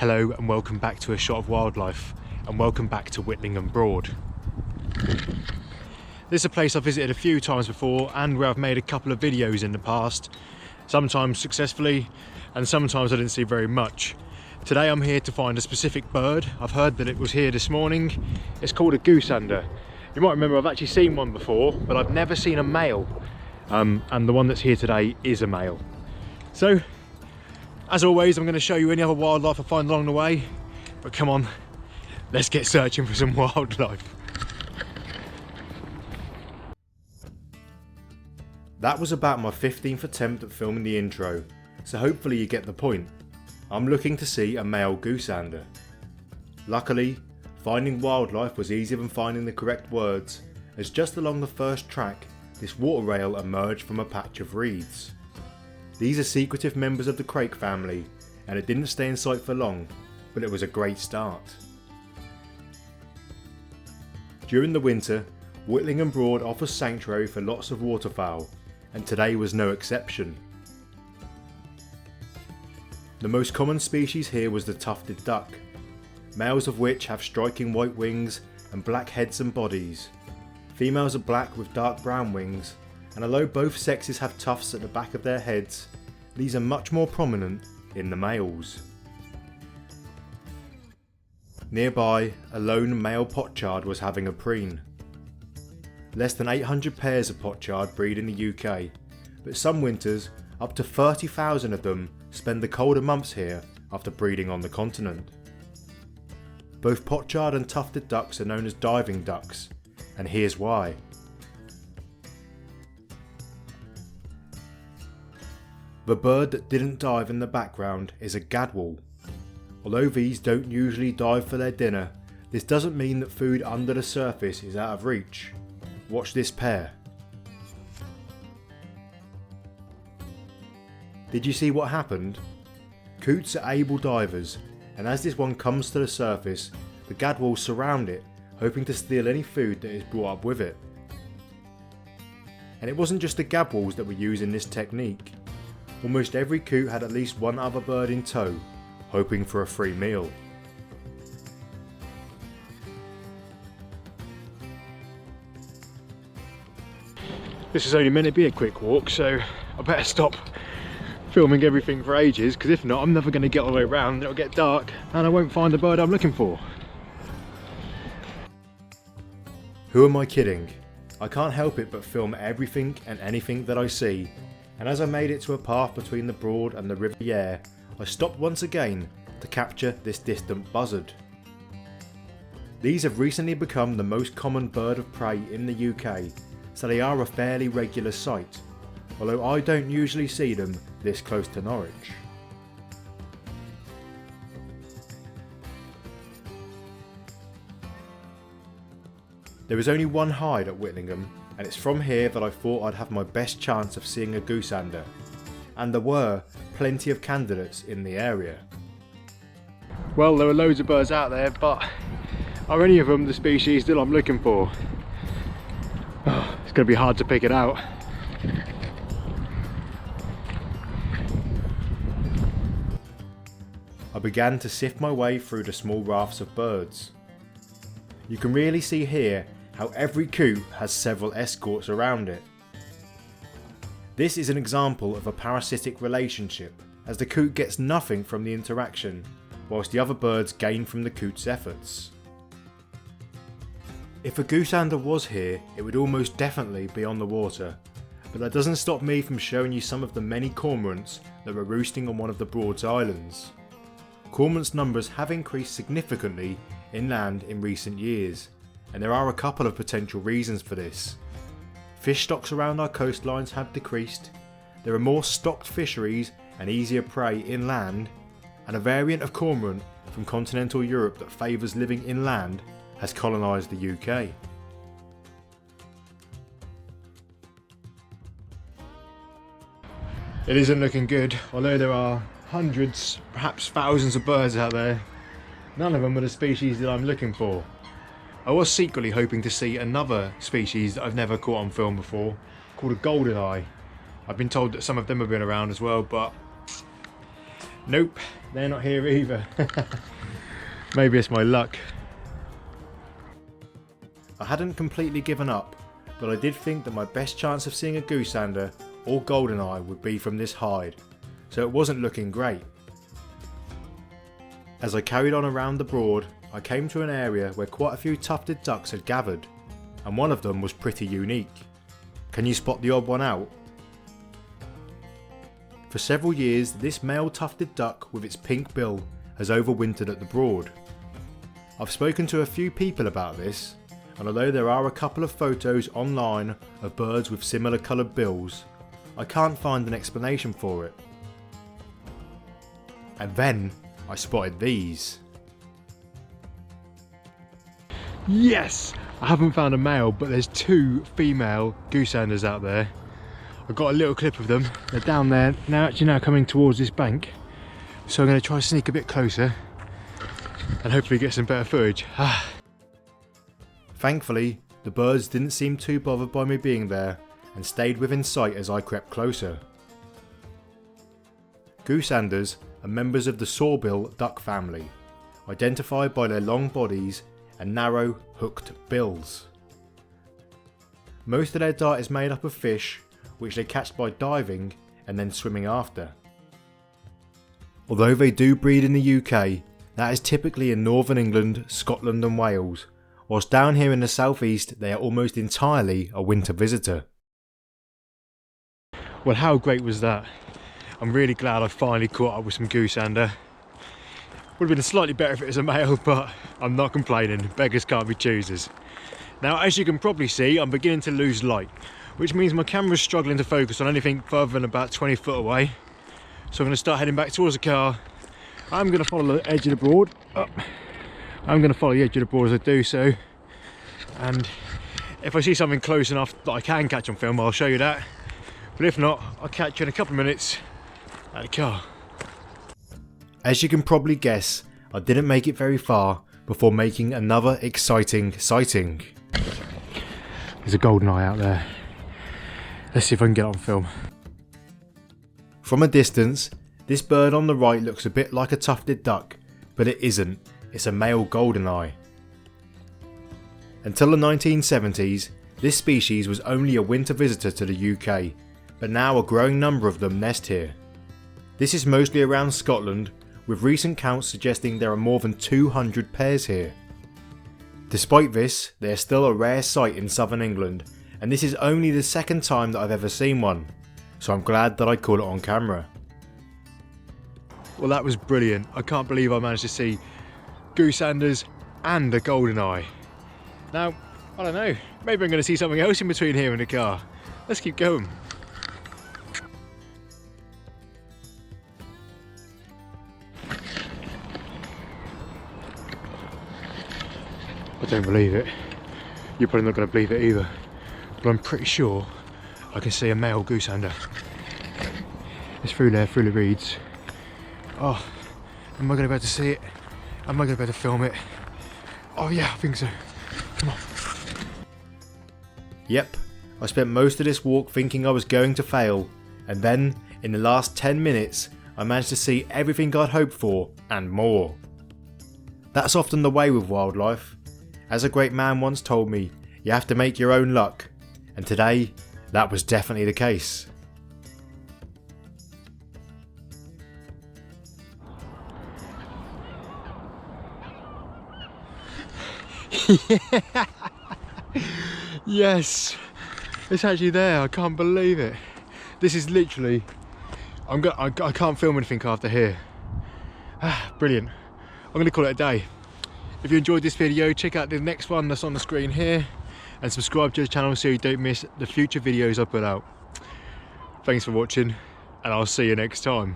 Hello and welcome back to A Shot of Wildlife, and welcome back to Whitlingham Broad. This is a place I've visited a few times before and where I've made a couple of videos in the past, sometimes successfully and sometimes I didn't see very much. Today I'm here to find a specific bird. I've heard that it was here this morning. It's called a goosander. You might remember I've actually seen one before, but I've never seen a male, and the one that's here today is a male. So as always, I'm going to show you any other wildlife I find along the way, but come on, let's get searching for some wildlife. That was about my 15th attempt at filming the intro, so hopefully you get the point. I'm looking to see a male goosander. Luckily, finding wildlife was easier than finding the correct words, as just along the first track, this water rail emerged from a patch of reeds. These are secretive members of the crake family, and it didn't stay in sight for long, but it was a great start. During the winter, Whitlingham Broad offers sanctuary for lots of waterfowl, and today was no exception. The most common species here was the tufted duck, males of which have striking white wings and black heads and bodies. Females are black with dark brown wings, and although both sexes have tufts at the back of their heads, these are much more prominent in the males. Nearby, a lone male pochard was having a preen. Less than 800 pairs of pochard breed in the UK, but some winters, up to 30,000 of them spend the colder months here after breeding on the continent. Both pochard and tufted ducks are known as diving ducks, and here's why. The bird that didn't dive in the background is a gadwall. Although these don't usually dive for their dinner, this doesn't mean that food under the surface is out of reach. Watch this pair. Did you see what happened? Coots are able divers, and as this one comes to the surface, the gadwalls surround it, hoping to steal any food that is brought up with it. And it wasn't just the gadwalls that were using this technique. Almost every coot had at least one other bird in tow, hoping for a free meal. This is only meant to be a quick walk, so I better stop filming everything for ages, because if not I'm never going to get all the way around, it'll get dark and I won't find the bird I'm looking for. Who am I kidding? I can't help it but film everything and anything that I see. And as I made it to a path between the Broad and the River Yare, I stopped once again to capture this distant buzzard. These have recently become the most common bird of prey in the UK, so they are a fairly regular sight, although I don't usually see them this close to Norwich. There is only one hide at Whitlingham, and it's from here that I thought I'd have my best chance of seeing a goosander, and there were plenty of candidates in the area. Well, there are loads of birds out there, but are any of them the species that I'm looking for? Oh, it's going to be hard to pick it out. I began to sift my way through the small rafts of birds. You can really see here how every coot has several escorts around it. This is an example of a parasitic relationship, as the coot gets nothing from the interaction, whilst the other birds gain from the coot's efforts. If a goosander was here, it would almost definitely be on the water, but that doesn't stop me from showing you some of the many cormorants that were roosting on one of the Broad's islands. Cormorants' numbers have increased significantly inland in recent years, and there are a couple of potential reasons for this. Fish stocks around our coastlines have decreased, there are more stocked fisheries and easier prey inland, and a variant of cormorant from continental Europe that favours living inland has colonised the UK. It isn't looking good, although there are hundreds, perhaps thousands of birds out there. None of them are the species that I'm looking for. I was secretly hoping to see another species that I've never caught on film before, called a Goldeneye. I've been told that some of them have been around as well, but Nope, they're not here either. Maybe it's my luck. I hadn't completely given up, but I did think that my best chance of seeing a goosander or goldeneye would be from this hide, so it wasn't looking great. As I carried on around the Broad, I came to an area where quite a few tufted ducks had gathered, and one of them was pretty unique. Can you spot the odd one out? For several years, this male tufted duck with its pink bill has overwintered at the Broad. I've spoken to a few people about this, and although there are a couple of photos online of birds with similar coloured bills, I can't find an explanation for it. And then I spotted these. Yes! I haven't found a male, but there's two female goosanders out there. I've got a little clip of them. They're down there now coming towards this bank. So I'm going to try to sneak a bit closer and hopefully get some better footage. Thankfully, the birds didn't seem too bothered by me being there and stayed within sight as I crept closer. Goosanders are members of the sawbill duck family, identified by their long bodies and narrow, hooked bills. Most of their diet is made up of fish, which they catch by diving and then swimming after. Although they do breed in the UK, that is typically in Northern England, Scotland and Wales, whilst down here in the southeast they are almost entirely a winter visitor. Well, how great was that? I'm really glad I finally caught up with some goosander. Would have been slightly better if it was a male, but I'm not complaining. Beggars can't be choosers. Now, as you can probably see, I'm beginning to lose light, which means my camera's struggling to focus on anything further than about 20 foot away. So I'm going to start heading back towards the car. I'm going to follow the edge of the Broad. I'm going to follow the edge of the Broad as I do so. And if I see something close enough that I can catch on film, I'll show you that. But if not, I'll catch you in a couple of minutes at the car. As you can probably guess, I didn't make it very far before making another exciting sighting. There's a goldeneye out there. Let's see if I can get it on film. From a distance, this bird on the right looks a bit like a tufted duck, but it isn't. It's a male goldeneye. Until the 1970s, this species was only a winter visitor to the UK, but now a growing number of them nest here. This is mostly around Scotland, with recent counts suggesting there are more than 200 pairs here. Despite this, they are still a rare sight in southern England, and this is only the second time that I've ever seen one, so I'm glad that I caught it on camera. Well, that was brilliant. I can't believe I managed to see goosanders and a goldeneye. Now, I don't know, maybe I'm going to see something else in between here and the car. Let's keep going. I don't believe it. You're probably not going to believe it either, but I'm pretty sure I can see a male goosander. It's through there, through the reeds. Oh, am I going to be able to see it? Am I going to be able to film it? Oh yeah, I think so. Come on. Yep, I spent most of this walk thinking I was going to fail, and then, in the last 10 minutes, I managed to see everything I'd hoped for, and more. That's often the way with wildlife. As a great man once told me, you have to make your own luck, and today, that was definitely the case. Yeah. Yes, it's actually there. I can't believe it. This is literally, I can't film anything after here. Brilliant. I'm going to call it a day. If you enjoyed this video, check out the next one that's on the screen here and subscribe to the channel so you don't miss the future videos I put out. Thanks for watching, and I'll see you next time.